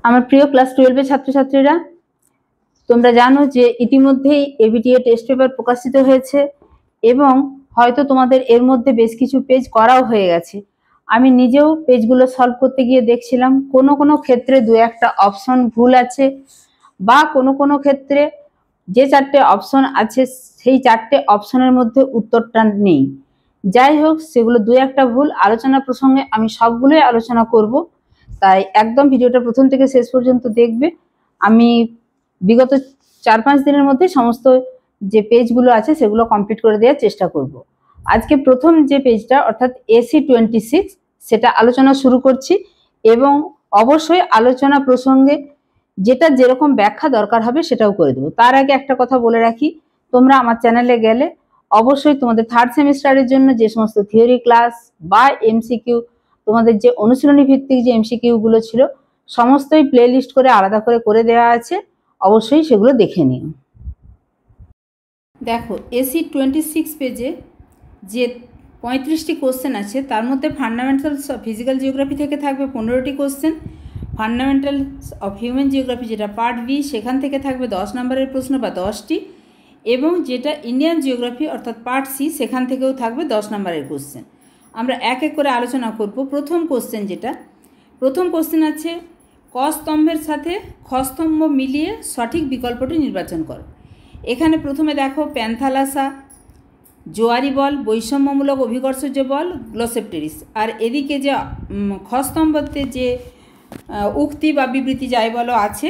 আমার প্রিয় ক্লাস 12 এর ছাত্রছাত্রীরা, তোমরা জানো যে ইতিমধ্যেই এবিটিএ টেস্ট পেপার প্রকাশিত হয়েছে এবং হয়তো তোমাদের এর মধ্যে বেশ কিছু পেজ করাও হয়ে গেছে। আমি নিজেও পেজগুলো সলভ করতে গিয়ে দেখছিলাম কোনো কোনো ক্ষেত্রে দু একটা অপশন ভুল আছে বা কোনো কোনো ক্ষেত্রে যে চারটে অপশন আছে সেই চারটে অপশনের মধ্যে উত্তরটা নেই। যাই হোক, সেগুলো দু একটা ভুল আলোচনা প্রসঙ্গে আমি সবগুলোই আলোচনা করব, তাই একদম ভিডিওটা প্রথম থেকে শেষ পর্যন্ত দেখবে। আমি বিগত 4-5 দিনের মধ্যে সমস্ত যে পেজগুলো আছে সেগুলো কমপ্লিট করে দেওয়ার চেষ্টা করব। আজকে প্রথম যে পেজটা অর্থাৎ AC26 সেটা আলোচনা শুরু করছি এবং অবশ্যই আলোচনা প্রসঙ্গে যেটা যেরকম ব্যাখ্যা দরকার হবে সেটাও করে দেবো। তার আগে একটা কথা বলে রাখি, তোমরা আমার চ্যানেলে গেলে অবশ্যই তোমাদের থার্ড সেমিস্টারের জন্য যে সমস্ত থিওরি ক্লাস বা এমসিকিউ, তোমাদের যে অনুশীলনী ভিত্তিক যে এমসিকিউ গুলো ছিল সমস্তই প্লে লিস্ট করে আলাদা করে দেওয়া আছে, অবশ্যই সেগুলো দেখে নিও। দেখো, AC26 পেজে যে 35টি কোশ্চেন আছে তার মধ্যে ফান্ডামেন্টালস অফ ফিজিক্যাল জিওগ্রাফি থেকে থাকবে 15টি question, fundamentals of human geography যেটা পার্ট বি সেখান থেকে থাকবে 10 নম্বরের প্রশ্ন বা 10টি, এবং যেটা ইন্ডিয়ান জিওগ্রাফি অর্থাৎ পার্ট সি সেখান থেকেও থাকবে 10 নম্বরের কোশ্চেন। আমরা এক এক করে আলোচনা করব। প্রথম কোশ্চেন আছে ক স্তম্ভের সাথে খ স্তম্ভ মিলিয়ে সঠিক বিকল্পটি নির্বাচন করো। এখানে প্রথমে দেখো প্যান্থালাসা, জোয়ারি বল, বৈষম্যমূলক অভিকর্ষজ বল, গ্লোসেপ্টেরিস, আর এদিকে যে খ স্তম্ভতে যে উক্তি বা বিবৃতি যাই বলো আছে,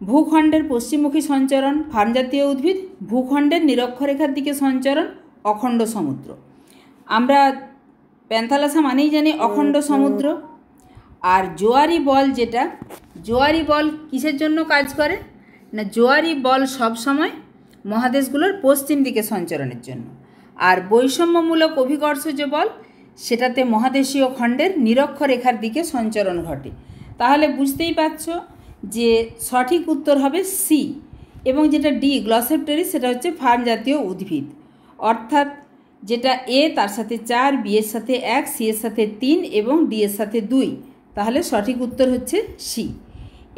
ভূখণ্ডের পশ্চিমমুখী সঞ্চরণ, ফার্নজাতীয় উদ্ভিদ, ভূখণ্ডের নিরক্ষরেখার দিকে সঞ্চরণ, অখণ্ড সমুদ্র। আমরা প্যান্থালাসা মানেই জানি অখণ্ড সমুদ্র। আর জোয়ারি বল জোয়ারি বল কিসের জন্য কাজ করে না, জোয়ারি বল সবসময় মহাদেশগুলোর পশ্চিম দিকে সঞ্চরণের জন্য। আর বৈষম্যমূলক অভিকর্ষজ বল সেটাতে মহাদেশীয় খণ্ডের নিরক্ষরেখার দিকে সঞ্চরণ ঘটে। তাহলে বুঝতেই পারছ যে সঠিক উত্তর হবে সি, এবং যেটা ডি গ্লোসেপ্টেরিস সেটা হচ্ছে ফার্ন জাতীয় উদ্ভিদ, অর্থাৎ যেটা এ তার সাথে 4, বি এর সাথে 1, সি এর সাথে 3 এবং ডি এর সাথে 2, তাহলে সঠিক উত্তর হচ্ছে সি।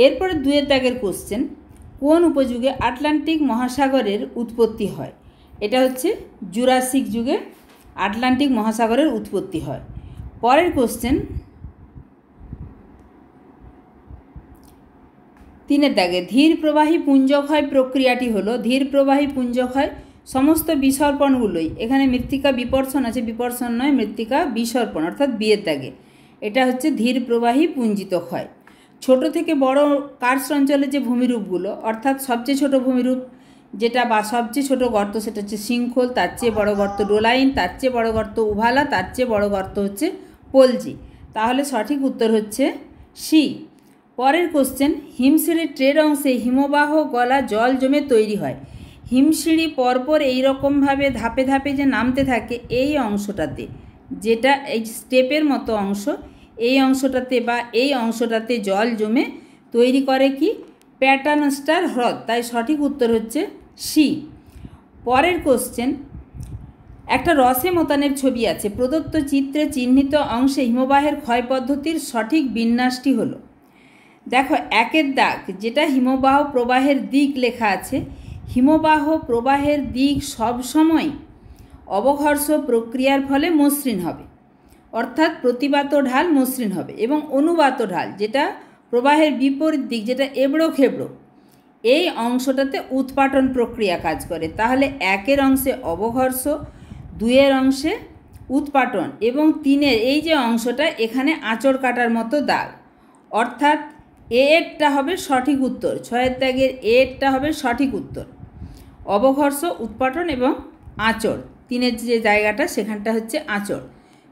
এরপরে 2 দাগের কোশ্চেন, কোন উপযুগে আটলান্টিক মহাসাগরের উৎপত্তি হয়? এটা হচ্ছে জুরাসিক যুগে আটলান্টিক মহাসাগরের উৎপত্তি হয়। পরের কোশ্চেন 3 দাগে ধীর প্রবাহী পুঞ্জক্ষয় প্রক্রিয়াটি হলো। ধীর প্রবাহী পুঞ্জক্ষয় সমস্ত বিসর্পণগুলোই, এখানে মৃত্তিকা বিপর্ষণ আছে, বিপর্ষণ নয় মৃত্তিকা বিসর্পণ অর্থাৎ বিয়ের দাগে, এটা হচ্ছে ধীর প্রবাহী পুঞ্জিত ক্ষয়। ছোট থেকে বড় কার্স্ট অঞ্চলের যে ভূমিরূপগুলো অর্থাৎ সবচেয়ে ছোট ভূমিরূপ যেটা বা সবচেয়ে ছোট গর্ত সেটা হচ্ছে সিংখোল, তার চেয়ে বড় গর্ত ডোলাইন, তার চেয়ে বড় গর্ত উভালা, তার চেয়ে বড় গর্ত হচ্ছে পোলজি। তাহলে সঠিক উত্তর হচ্ছে সি। পরের কোশ্চেন, হিমশিড়ির ট্রেড অংশে হিমবাহ গলা জল জমে তৈরি হয়। হিমশিড়ি পরপর এইরকমভাবে ধাপে ধাপে যে নামতে থাকে এই অংশটাতে, যেটা এই স্টেপের মতো অংশ, এই অংশটাতে জল জমে তৈরি করে কি প্যাটার্নস্টার হ্রদ, তাই সঠিক উত্তর হচ্ছে সি। পরের কোশ্চেন, একটা রসে মোতানের ছবি আছে, প্রদত্ত চিত্রে চিহ্নিত অংশে হিমবাহের ক্ষয় পদ্ধতির সঠিক বিন্যাসটি হলো। দেখো 1 দাগ যেটা হিমবাহ প্রবাহের দিক লেখা আছে, হিমবাহ প্রবাহের দিক সবসময় অবঘর্ষ প্রক্রিয়ার ফলে মসৃণ হবে, অর্থাৎ প্রতিবাত ঢাল মসৃণ হবে, এবং অনুবাত ঢাল যেটা প্রবাহের বিপরীত দিক যেটা এবড়ো খেবড়ো, এই অংশটাতে উৎপাটন প্রক্রিয়া কাজ করে। তাহলে 1 অংশে অবঘর্ষ, 2 অংশে উৎপাটন, এবং 3 এই যে অংশটা এখানে আঁচড় কাটার মতো দাগ, অর্থাৎ এরটা হবে সঠিক উত্তর। 6 দাগের এরটা হবে সঠিক উত্তর। অবঘর্ষ, উৎপাটন এবং আঁচড়, 3 যে জায়গাটা সেখানটা হচ্ছে আঁচড়।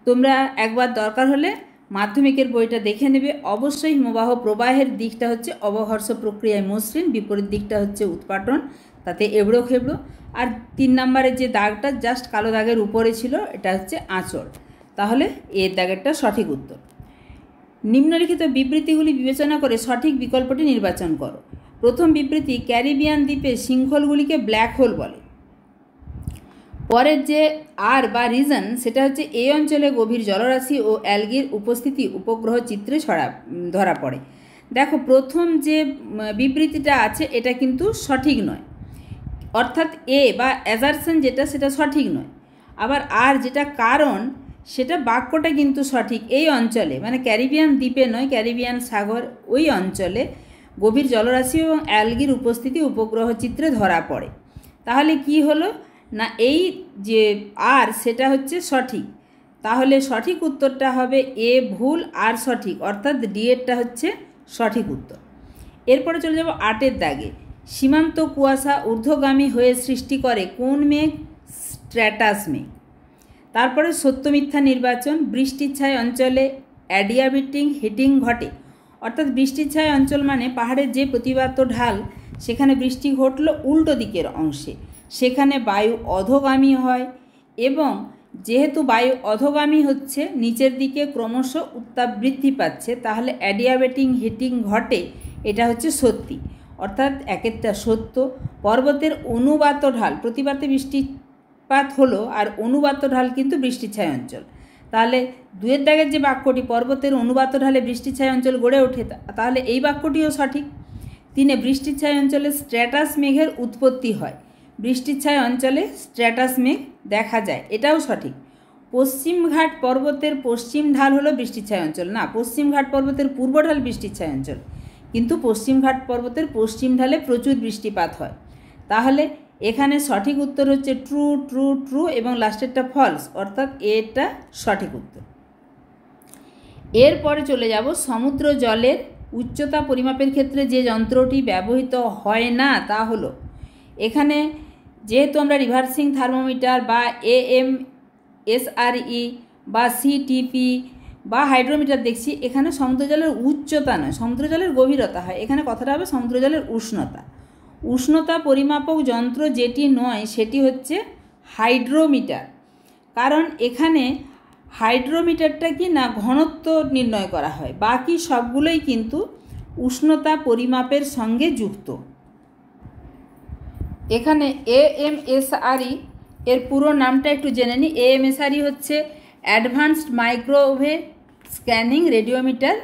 তোমরা একবার দরকার হলে মাধ্যমিকের বইটা দেখে নেবে। অবশ্যই হিমবাহ প্রবাহের দিকটা হচ্ছে অবঘর্ষ প্রক্রিয়ায় মসৃণ, বিপরীত দিকটা হচ্ছে উৎপাটন, তাতে এবড়ো খেবড়ো। আর 3 নম্বরের যে দাগটা জাস্ট কালো দাগের উপরে ছিল এটা হচ্ছে আঁচড়, তাহলে এর দাগেরটা সঠিক উত্তর। নিম্নলিখিত বিবৃতিগুলি বিবেচনা করে সঠিক বিকল্পটি নির্বাচন করো। প্রথম বিবৃতি, ক্যারিবিয়ান দ্বীপে শৃঙ্খলগুলিকে ব্ল্যাক হোল বলে। পরের যে আর বা রিজন সেটা হচ্ছে এই অঞ্চলে গভীর জলরাশি ও অ্যালগির উপস্থিতি উপগ্রহ চিত্রে ধরা পড়ে। দেখো প্রথম যে বিবৃতিটা আছে এটা কিন্তু সঠিক নয়, অর্থাৎ এ বা অ্যাজারশন যেটা সেটা সঠিক নয়। আবার আর যেটা কারণ সেটা বাক্যটা কিন্তু সঠিক। এই অঞ্চলে মানে ক্যারিবিয়ান দ্বীপে নয়, ক্যারিবিয়ান সাগর ওই অঞ্চলে গভীর জলরাশি এবং অ্যালগির উপস্থিতি উপগ্রহ চিত্রে ধরা পড়ে। তাহলে কি হলো না, এই যে আর সেটা হচ্ছে সঠিক। তাহলে সঠিক উত্তরটা হবে এ ভুল আর সঠিক, অর্থাৎ ডি এরটা হচ্ছে সঠিক উত্তর। এরপরে চলে যাব 8-এর দাগে। সীমান্ত কুয়াশা ঊর্ধ্বগামী হয়ে সৃষ্টি করে কোন মেঘ? স্ট্র্যাটাস মেঘ। তারপরে সত্য মিথ্যা নির্বাচন। বৃষ্টির ছায় অঞ্চলে অ্যাডিয়াবেটিং হিটিং ঘটে, অর্থাৎ বৃষ্টির ছায় অঞ্চল মানে পাহাড়ের যে প্রতিবাদ্য ঢাল সেখানে বৃষ্টি ঘটলো উল্টো দিকের অংশে, সেখানে বায়ু অধোগামী হয় এবং যেহেতু বায়ু অধোগামী হচ্ছে নিচের দিকে ক্রমশ উত্তাপ বৃদ্ধি পাচ্ছে, তাহলে অ্যাডিয়াবেটিং হিটিং ঘটে, এটা হচ্ছে সত্যি, অর্থাৎ একেরটা সত্য। পর্বতের অনুবাত ঢাল, প্রতিবাদে বৃষ্টিপাত হলো আর অনুবাত ঢাল কিন্তু বৃষ্টির ছায় অঞ্চল। তাহলে 2-এর দাগের যে বাক্যটি পর্বতের অনুবাত ঢালে বৃষ্টির ছায় অঞ্চল গড়ে ওঠে, তাহলে এই বাক্যটিও সঠিক। 3-এ বৃষ্টির ছায় অঞ্চলে স্ট্র্যাটাস মেঘের উৎপত্তি হয়, বৃষ্টির ছায় অঞ্চলে স্ট্র্যাটাস মেঘ দেখা যায়, এটাও সঠিক। পশ্চিমঘাট পর্বতের পশ্চিম ঢাল হলো বৃষ্টির ছায় অঞ্চল, না, পশ্চিমঘাট পর্বতের পূর্ব ঢাল বৃষ্টির ছায় অঞ্চল, কিন্তু পশ্চিমঘাট পর্বতের পশ্চিম ঢালে প্রচুর বৃষ্টিপাত হয়। তাহলে এখানে সঠিক উত্তর হচ্ছে ট্রু ট্রু ট্রু এবং লাস্টেরটা ফলস, অর্থাৎ এটা সঠিক উত্তর। এরপরে চলে যাব সমুদ্র জলের উচ্চতা পরিমাপের ক্ষেত্রে যে যন্ত্রটি ব্যবহৃত হয় না তা হলো, এখানে যেহেতু আমরা রিভার্সিং থার্মোমিটার বা AMSRE বা CTP বা হাইড্রোমিটার দেখছি, এখানে সমুদ্র জলের উচ্চতা নয়, সমুদ্র জলের গভীরতা হয়। এখানে কথাটা হবে সমুদ্র জলের উষ্ণতা। উষ্ণতা পরিমাপক যন্ত্র যেটি নয় সেটি হচ্ছে হাইড্রোমিটার, কারণ এখানে হাইড্রোমিটারটা কি না ঘনত্ব নির্ণয় করা হয়, বাকি সবগুলোই কিন্তু উষ্ণতা পরিমাপের সঙ্গে যুক্ত। এখানে AMSRE এর পুরো নামটা একটু জেনে নিই। AMSRE হচ্ছে অ্যাডভান্সড মাইক্রোওয়েভ স্ক্যানিং রেডিওমিটার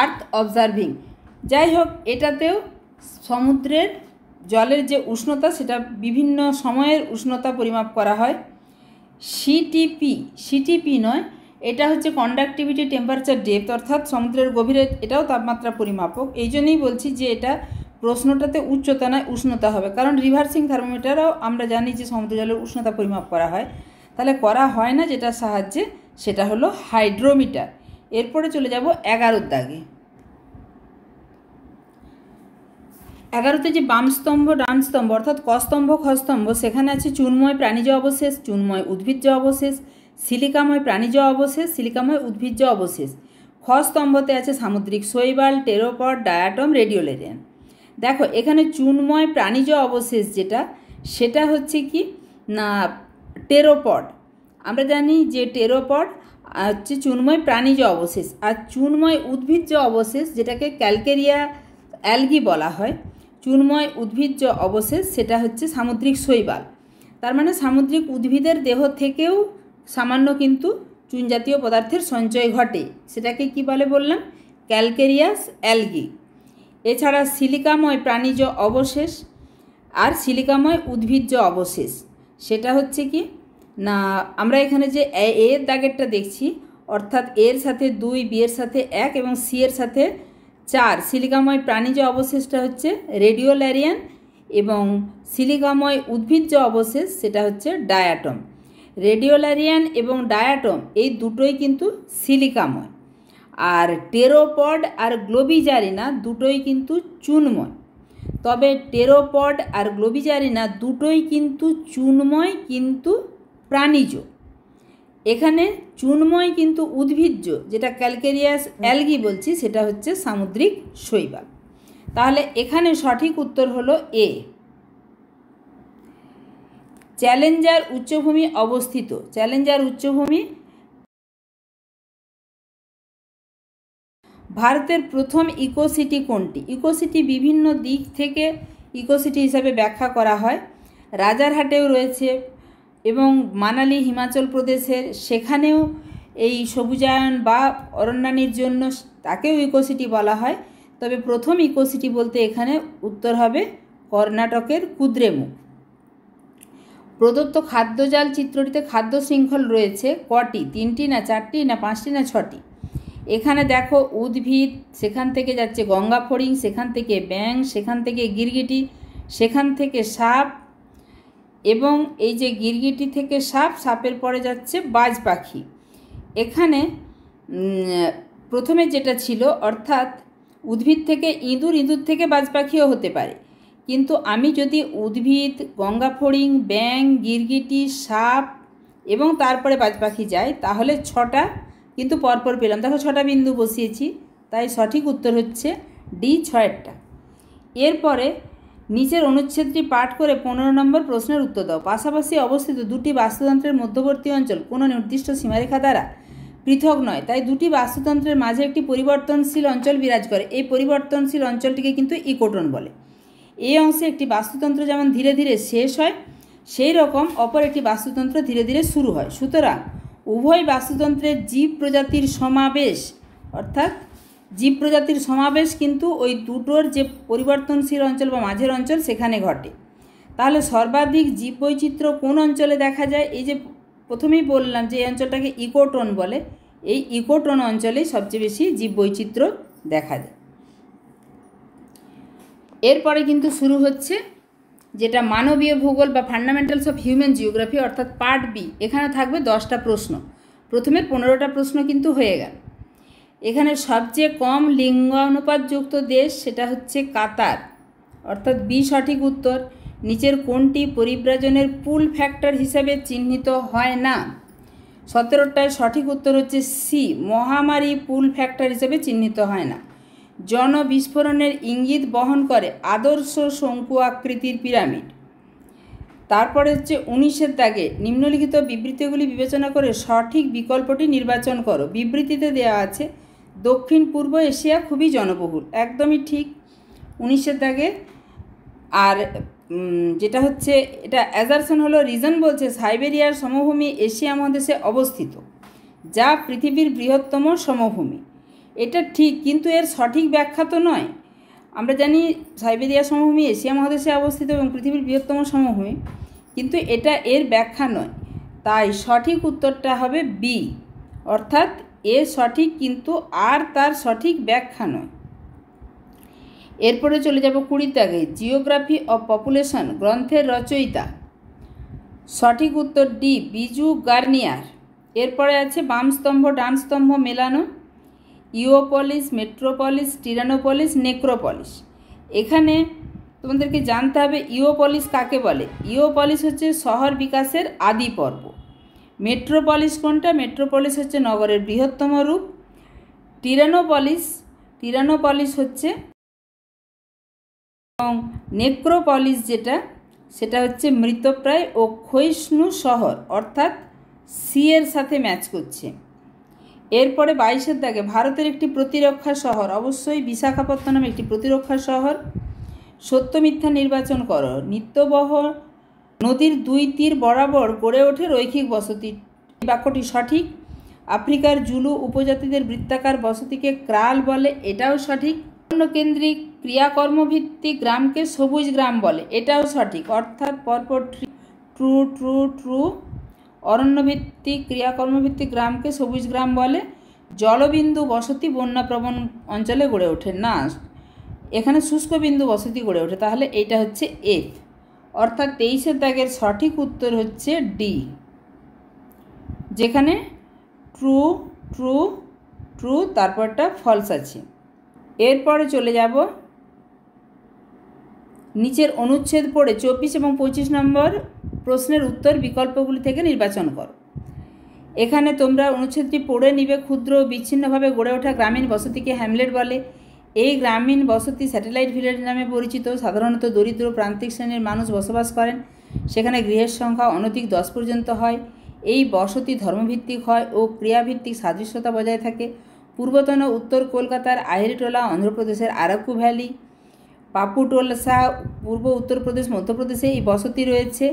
আর্থ অবজারভিং। যাই হোক, এটাতেও সমুদ্রের জলের যে উষ্ণতা সেটা বিভিন্ন সময়ের উষ্ণতা পরিমাপ করা হয়। সিটিপি নয়, এটা হচ্ছে কন্ডাক্টিভিটি টেম্পারেচার ডেপথ, অর্থাৎ সমুদ্রের গভীরে, এটাও তাপমাত্রা পরিমাপক। এই জন্যই বলছি যে এটা প্রশ্নটাতে উচ্চতা নয় উষ্ণতা হবে, কারণ রিভার্সিং থার্মোমিটারও আমরা জানি যে সমুদ্র জলের উষ্ণতা পরিমাপ করা হয়, তাহলে করা হয় না যেটার সাহায্যে সেটা হলো হাইড্রোমিটার। এরপরে চলে যাব 11-এর দাগে। 11তে যে বাম স্তম্ভ ডান স্তম্ভ অর্থাৎ ক স্তম্ভ খ স্তম্ভ, সেখানে আছে চুনময় প্রাণীজ অবশেষ, চুনময় উদ্ভিজ্জ অবশেষ, সিলিকাময় প্রাণীজ অবশেষ, সিলিকাময় উদ্ভিজ্জ অবশেষ। খ স্তম্ভতে আছে সামুদ্রিক শৈবাল, টেরোপড, ডায়াটম, রেডিওলেরিয়ান। দেখো এখানে চুনময় প্রাণীজ অবশেষ যেটা, সেটা হচ্ছে কি না টেরোপড। আমরা জানি যে টেরোপড হচ্ছে চুনময় প্রাণীজ অবশেষ, আর চুনময় উদ্ভিজ্জ অবশেষ যেটাকে ক্যালকেরিয়া অ্যালগি বলা হয়, চুনময় উদ্ভিজ্জ অবশেষ সেটা হচ্ছে সামুদ্রিক শৈবাল। তার মানে সামুদ্রিক উদ্ভিদের দেহ থেকেও সামান্য কিন্তু চুন জাতীয় পদার্থের সঞ্চয় ঘটে, সেটাকে কি বলে বললাম? Calcareous algae. এছাড়া সিলিকাময় প্রাণীজ অবশেষ আর সিলিকাময় উদ্ভিজ্জ অবশেষ, সেটা হচ্ছে কি না আমরা এখানে যে এর দাগেরটা দেখছি, অর্থাৎ এর সাথে 2, বি এর সাথে 1 এবং সি এর সাথে 4, সিলিকাময় প্রাণীজ অবশেষটা হচ্ছে রেডিওল্যারিয়ান এবং সিলিকাময় উদ্ভিজ্জ অবশেষ সেটা হচ্ছে ডায়াটম। রেডিওল্যারিয়ান এবং ডায়াটম এই দুটোই কিন্তু সিলিকাময়, আর টেরোপড আর গ্লোবিজারিনা দুটোই কিন্তু চুনময়। তবে টেরোপড আর গ্লোবিজারিনা দুটোই কিন্তু চুনময় কিন্তু প্রাণীজ। এখানে চুনময় কিন্তু উদ্ভিজ্জ যেটা ক্যালকেরিয়াস অ্যালগি বলছি সেটা হচ্ছে সামুদ্রিক শৈবাল। তাহলে এখানে সঠিক উত্তর হলো এ। চ্যালেঞ্জার উচ্চভূমি অবস্থিত। চ্যালেঞ্জার উচ্চভূমি ভারতের প্রথম ইকোসিটি কোনটি? ইকোসিটি বিভিন্ন দিক থেকে ইকোসিটি হিসাবে ব্যাখ্যা করা হয়। রাজারহাটেও রয়েছে এবং মানালি হিমাচল প্রদেশের, সেখানেও এই সবুজায়ন বা অরণ্যানীর জন্য তাকেও ইকোসিটি বলা হয়। তবে প্রথম ইকো সিটি বলতে এখানে উত্তর হবে কর্ণাটকের কুদ্রেমুখ। প্রদত্ত খাদ্যজাল চিত্রটিতে খাদ্য শৃঙ্খল রয়েছে কটি? 3টি না 4টি না 5টি না 6টি? এখানে দেখো উদ্ভিদ, সেখান থেকে যাচ্ছে গঙ্গা ফড়িং, সেখান থেকে ব্যাঙ, সেখান থেকে গিরগিটি, সেখান থেকে সাপ, এবং এই যে গিরগিটি থেকে সাপ, সাপের পরে যাচ্ছে বাজ পাখি। এখানে প্রথমে যেটা ছিল অর্থাৎ উদ্ভিদ থেকে ইঁদুর, ইঁদুর থেকে বাজ পাখিও হতে পারে, কিন্তু আমি যদি উদ্ভিদ, গঙ্গা ফড়িং, ব্যাঙ, গিরগিটি, সাপ এবং তারপরে বাজ পাখি যাই তাহলে 6টা কিন্তু পরপর পেলাম। দেখো 6টা বিন্দু বসিয়েছি, তাই সঠিক উত্তর হচ্ছে ডি, 6টা। এরপরে নিচের অনুচ্ছেদটি পাঠ করে 15 নম্বর প্রশ্নের উত্তর দাও। পাশাপাশি অবস্থিত দুটি বাস্তুতন্ত্রের মধ্যবর্তী অঞ্চল কোনো নির্দিষ্ট সীমারেখা দ্বারা পৃথক নয়, তাই দুটি বাস্তুতন্ত্রের মাঝে একটি পরিবর্তনশীল অঞ্চল বিরাজ করে। এই পরিবর্তনশীল অঞ্চলটিকে কিন্তু ইকোটোন বলে। এই অংশে একটি বাস্তুতন্ত্র যেমন ধীরে ধীরে শেষ হয়, সেই রকম অপর একটি বাস্তুতন্ত্র ধীরে ধীরে শুরু হয়। সুতরাং উভয় বাস্তুতন্ত্রের জীব প্রজাতির সমাবেশ, অর্থাৎ জীব প্রজাতির সমাবেশ কিন্তু ওই দুটোর যে পরিবর্তনশীল অঞ্চল বা মাঝের অঞ্চল সেখানে ঘটে। তাহলে সর্বাধিক জীববৈচিত্র্য কোন অঞ্চলে দেখা যায়? এই যে প্রথমেই বললাম যে এই অঞ্চলটাকে ইকোটোন বলে, এই ইকোটোন অঞ্চলেই সবচেয়ে বেশি জীববৈচিত্র্য দেখা যায়। এরপরে কিন্তু শুরু হচ্ছে যেটা মানবীয় ভূগোল বা ফান্ডামেন্টালস অফ হিউম্যান জিওগ্রাফি, অর্থাৎ পার্ট বি। এখানে থাকবে 10টা প্রশ্ন, প্রথমে 15টা প্রশ্ন কিন্তু হয়ে গেল। এখানে সবচেয়ে কম লিঙ্গানুপাতযুক্ত দেশ সেটা হচ্ছে কাতার, অর্থাৎ বি সঠিক উত্তর। নিচের কোনটি পরিব্রাজনের পুল ফ্যাক্টর হিসেবে চিহ্নিত হয় না? 17টায় সঠিক উত্তর হচ্ছে সি, মহামারী পুল ফ্যাক্টর হিসেবে চিহ্নিত হয় না। জনবিস্ফোরণের ইঙ্গিত বহন করে আদর্শ শঙ্কু আকৃতির পিরামিড। তারপরে হচ্ছে 19-এর দাগে নিম্নলিখিত বিবৃতিগুলি বিবেচনা করে সঠিক বিকল্পটি নির্বাচন করো। বিবৃতিতে দেওয়া আছে দক্ষিণ পূর্ব এশিয়া খুবই জনবহুল, একদমই ঠিক 19-এর দাগে। আর যেটা হচ্ছে এটা অ্যাজারশন হলো, রিজন বলছে সাইবেরিয়ার সমভূমি এশিয়া মহাদেশে অবস্থিত, যা পৃথিবীর বৃহত্তম সমভূমি। এটা ঠিক, কিন্তু এর সঠিক ব্যাখ্যা তো নয়। আমরা জানি সাইবেরিয়া সমভূমি এশিয়া মহাদেশে অবস্থিত এবং পৃথিবীর বৃহত্তম সমভূমি, কিন্তু এটা এর ব্যাখ্যা নয়। তাই সঠিক উত্তরটা হবে বি, অর্থাৎ এ সঠিক কিন্তু আর তার সঠিক ব্যাখ্যা নয়। এরপরে চলে যাব 20 দাগে, জিওগ্রাফি অফ পপুলেশন গ্রন্থের রচয়িতা। সঠিক উত্তর ডি, বিজু গার্নিয়ার। এরপরে আছে বাম স্তম্ভ ডান স্তম্ভ মেলানো, ইওপলিস, মেট্রোপলিস, টিরানোপলিস, নেক্রোপলিস। এখানে তোমাদেরকে জানতে হবে ইওপলিস কাকে বলে। ইওপলিস হচ্ছে শহর বিকাশের আদি পর্ব। মেট্রোপলিস কোনটা? মেট্রোপলিস হচ্ছে নগরের বৃহত্তম রূপ। টিরানোপলিস হচ্ছে, এবং নেক্রোপলিস যেটা সেটা হচ্ছে মৃতপ্রায় ও ক্ষয়িষ্ণু শহর, অর্থাৎ সি এর সাথে ম্যাচ করছে। এরপরে 22-এর দাগে ভারতের একটি প্রতিরক্ষা শহর, অবশ্যই বিশাখাপত্তনম একটি প্রতিরক্ষা শহর। সত্য মিথ্যা নির্বাচন করো। নিত্যবহ নদীর 2 তীর বরাবর গড়ে ওঠে রৈখিক বসতি, বাক্যটি সঠিক। আফ্রিকার জুলু উপজাতিদের বৃত্তাকার বসতিকে ক্রাল বলে, এটাও সঠিক। কেন্দ্রিক ক্রিয়াকর্মভিত্তিক গ্রামকে সবুজ গ্রাম বলে, এটাও সঠিক, অর্থাৎ পরপর ট্রু ট্রু ট্রু। অরণ্যভিত্তিক ক্রিয়াকর্মভিত্তিক গ্রামকে সবুজ গ্রাম বলে। জলবিন্দু বসতি বন্যাপ্রবণ অঞ্চলে গড়ে ওঠে না, এখানে শুষ্ক বিন্দু বসতি গড়ে ওঠে। তাহলে এইটা হচ্ছে এফ, অর্থাৎ 23-এর দাগের সঠিক উত্তর হচ্ছে ডি, যেখানে ট্রু ট্রু ট্রু তারপরটা ফলস আছে। এরপরে চলে যাব নিচের অনুচ্ছেদ পড়ে 24 এবং 25 নম্বর প্রশ্নের উত্তর বিকল্পগুলি থেকে নির্বাচন করো। এখানে তোমরা অনুচ্ছেদটি পড়ে নিবে। ক্ষুদ্র ও বিচ্ছিন্নভাবে গড়ে ওঠা গ্রামীণ বসতিকে হ্যামলেট বলে। এই গ্রামীণ বসতি স্যাটেলাইট ভিলেজ নামে পরিচিত। সাধারণত দরিদ্র প্রান্তিক শ্রেণীর মানুষ বসবাস করেন, সেখানে গৃহের সংখ্যা অনধিক 10 পর্যন্ত হয়। এই বসতি ধর্মভিত্তিক হয় ও ক্রিয়াভিত্তিক সাদৃশ্যতা বজায় থাকে। পূর্বতন উত্তর কলকাতার আহিরিটোলা, অন্ধ্রপ্রদেশের আরাকু ভ্যালি, পাপুটোলসা পূর্ব উত্তরপ্রদেশ, মধ্যপ্রদেশে এই বসতি রয়েছে।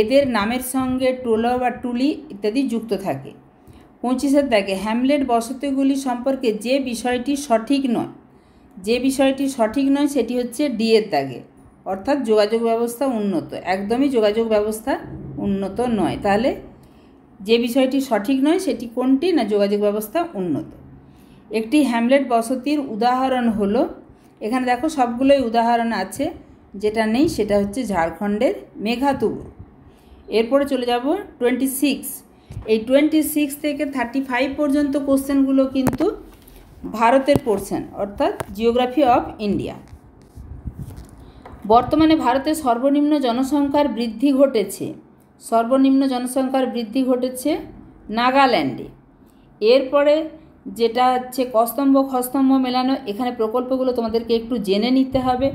এদের নামের সঙ্গে টোলা বা টুলি ইত্যাদি যুক্ত থাকে। 25-এর দাগে হ্যামলেট বসতিগুলি সম্পর্কে যে বিষয়টি সঠিক নয় যে বিষয়টি সঠিক নয় সেটি হচ্ছে ডি এর দাগে, অর্থাৎ যোগাযোগ ব্যবস্থা উন্নত। একদমই যোগাযোগ ব্যবস্থা উন্নত নয়। তাহলে যে বিষয়টি সঠিক নয় সেটি কোনটি? না যোগাযোগ ব্যবস্থা উন্নত। একটি হ্যামলেট বসতির উদাহরণ হলো, এখানে দেখো সবগুলোই উদাহরণ আছে, যেটা নেই সেটা হচ্ছে ঝাড়খণ্ডের মেঘাতুবুরু। এরপরে চলে যাব 26। এই 26 থেকে 35 পর্যন্ত কোশ্চেনগুলো কিন্তু ভারতের পোর্শন, অর্থাৎ জিওগ্রাফি অফ ইন্ডিয়া। বর্তমানে ভারতে সর্বনিম্ন জনসংখ্যার বৃদ্ধি ঘটেছে, সর্বনিম্ন জনসংখ্যার বৃদ্ধি ঘটেছে নাগাল্যান্ডে। এরপরে যেটা হচ্ছে কস্তম্ভ খস্তম্ভ মেলানো, এখানে প্রকল্পগুলো তোমাদেরকে একটু জেনে নিতে হবে।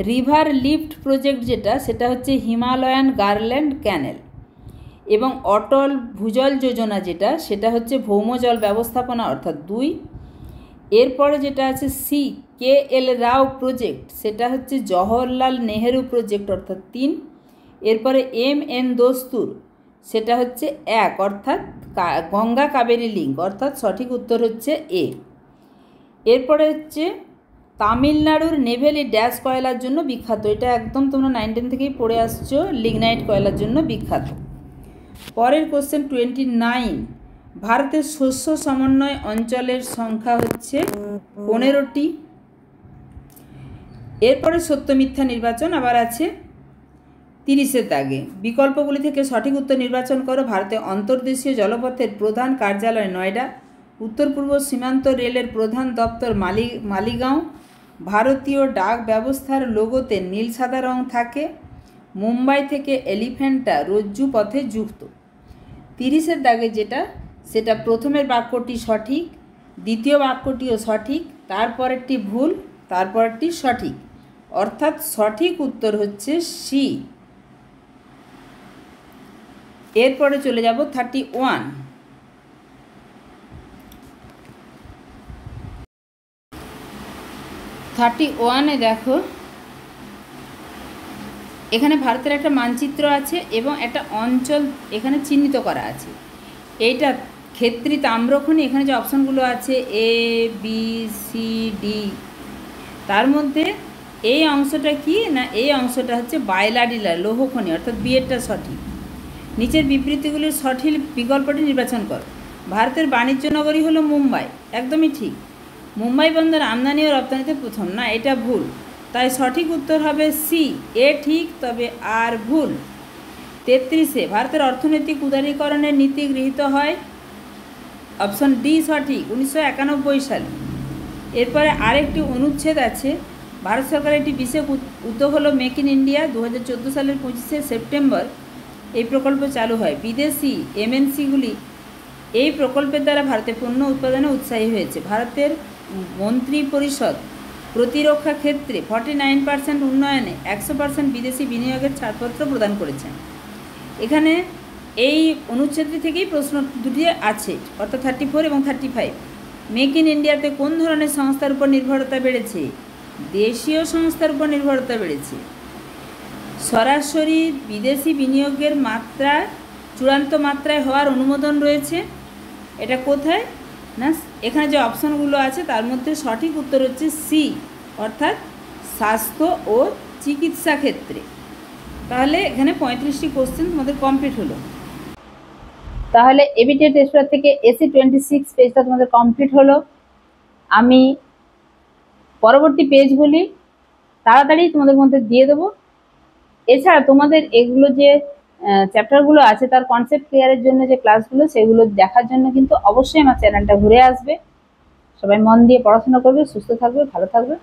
রিভার লিফট প্রজেক্ট যেটা, সেটা হচ্ছে হিমালয়ান গার্ল্যান্ড ক্যানেল। এবং অটল ভূজল যোজনা যেটা, সেটা হচ্ছে ভৌমজল ব্যবস্থাপনা, অর্থাৎ 2। এরপরে যেটা আছে সি কে এল রাও প্রজেক্ট, সেটা হচ্ছে জওহরলাল নেহেরু প্রজেক্ট, অর্থাৎ 3। এরপরে এম এন দস্তুর, সেটা হচ্ছে 1, অর্থাৎ গঙ্গা কাবেরী লিঙ্ক, অর্থাৎ সঠিক উত্তর হচ্ছে এ। এরপরে হচ্ছে তামিলনাড়ুর নেভেলি ড্যাশ কয়লার জন্য বিখ্যাত। এটা একদম তোমরা 9-10 থেকেই পড়ে আসছো, লিগনাইট কয়লার জন্য বিখ্যাত। পরের কোশ্চেন 29। ভারতের শস্য সমন্বয় অঞ্চলের সংখ্যা হচ্ছে 15টি। এরপরে সত্য মিথ্যা নির্বাচন আবার আছে 30-এর দাগে। বিকল্পগুলি থেকে সঠিক উত্তর নির্বাচন করো। ভারতে অন্তর্দেশীয় জলপথের প্রধান কার্যালয় নয়ডা। উত্তর পূর্ব সীমান্ত রেলের প্রধান দপ্তর মালিগাঁও। ভারতীয় ডাক ব্যবস্থার লোগোতে নীল সাদা রং থাকে। মুম্বাই থেকে এলিফ্যান্টা রজ্জু পথে যুক্ত। 30-এর দাগে যেটা, সেটা প্রথমের বাক্যটি সঠিক, দ্বিতীয় বাক্যটিও সঠিক, তারপরেরটি ভুল, তারপরেরটি সঠিক, অর্থাৎ সঠিক উত্তর হচ্ছে সি। এরপরে চলে যাব 31। 31-এ দেখো, এখানে ভারতের একটা মানচিত্র আছে এবং একটা অঞ্চল এখানে চিহ্নিত করা আছে। এইটা ক্ষেত্রী তাম্রখনি, এখানে যে অপশানগুলো আছে এ বি সি ডি, তার মধ্যে এই অংশটা কি না, এই অংশটা হচ্ছে বাইলাডিলার লৌহখনি, অর্থাৎ বিয়েরটা সঠিক। নিচের বিবৃতিগুলির সঠিক বিকল্পটি নির্বাচন কর। ভারতের বাণিজ্য নগরী হলো মুম্বাই, একদমই ঠিক। মুম্বাই বন্দর আমদানি ও রপ্তানিতে প্রথম, না এটা ভুল। তাই সঠিক উত্তর হবে সি, এ ঠিক তবে আর ভুল। 33-এ ভারতের অর্থনৈতিক উদারীকরণের নীতি গৃহীত হয়, অপশন ডি সঠিক, 1991 সালে। এরপরে আরেকটি অনুচ্ছেদ আছে, ভারত সরকারের একটি বিশেষ উদ্যোগ হলো মেক ইন ইন্ডিয়া। 2014 সালের 25শে সেপ্টেম্বর এই প্রকল্প চালু হয়। বিদেশি এমএনসিগুলি এই প্রকল্পের দ্বারা ভারতের পণ্য উৎপাদনে উৎসাহী হয়েছে। ভারতের মন্ত্রী পরিষদ প্রতিরক্ষা ক্ষেত্রে 49% উন্নয়নে 100% বিদেশি বিনিয়োগের ছাড়পত্র প্রদান করেছেন। এখানে এই অনুচ্ছেদটি থেকেই প্রশ্ন দুটি আছে, অর্থাৎ 34 এবং 35। মেক ইন ইন্ডিয়াতে কোন ধরনের সংস্থার উপর নির্ভরতা বেড়েছে? দেশীয় সংস্থার উপর নির্ভরতা বেড়েছে। সরাসরি বিদেশি বিনিয়োগের মাত্রা চূড়ান্ত মাত্রায় হওয়ার অনুমোদন রয়েছে। এটা কোথায় না, এখানে যে অপশানগুলো আছে তার মধ্যে সঠিক উত্তর হচ্ছে সি, অর্থাৎ স্বাস্থ্য ও চিকিৎসা ক্ষেত্রে। তাহলে এখানে 35টি কোশ্চেন তোমাদের কমপ্লিট হলো। তাহলে এবিটি টেস্ট পেপার থেকে এসি 26 পেজটা তোমাদের কমপ্লিট হলো। আমি পরবর্তী পেজগুলি তাড়াতাড়ি তোমাদের মধ্যে দিয়ে দেবো। এছাড়া তোমাদের এগুলো যে চ্যাপ্টারগুলো আছে তার কনসেপ্ট ক্লিয়ারের জন্য যে ক্লাসগুলো, সেগুলো দেখার জন্য কিন্তু অবশ্যই আমার চ্যানেলটা ঘুরে আসবে। সবাই মন দিয়ে পড়াশোনা করবে, সুস্থ থাকবে, ভালো থাকবে।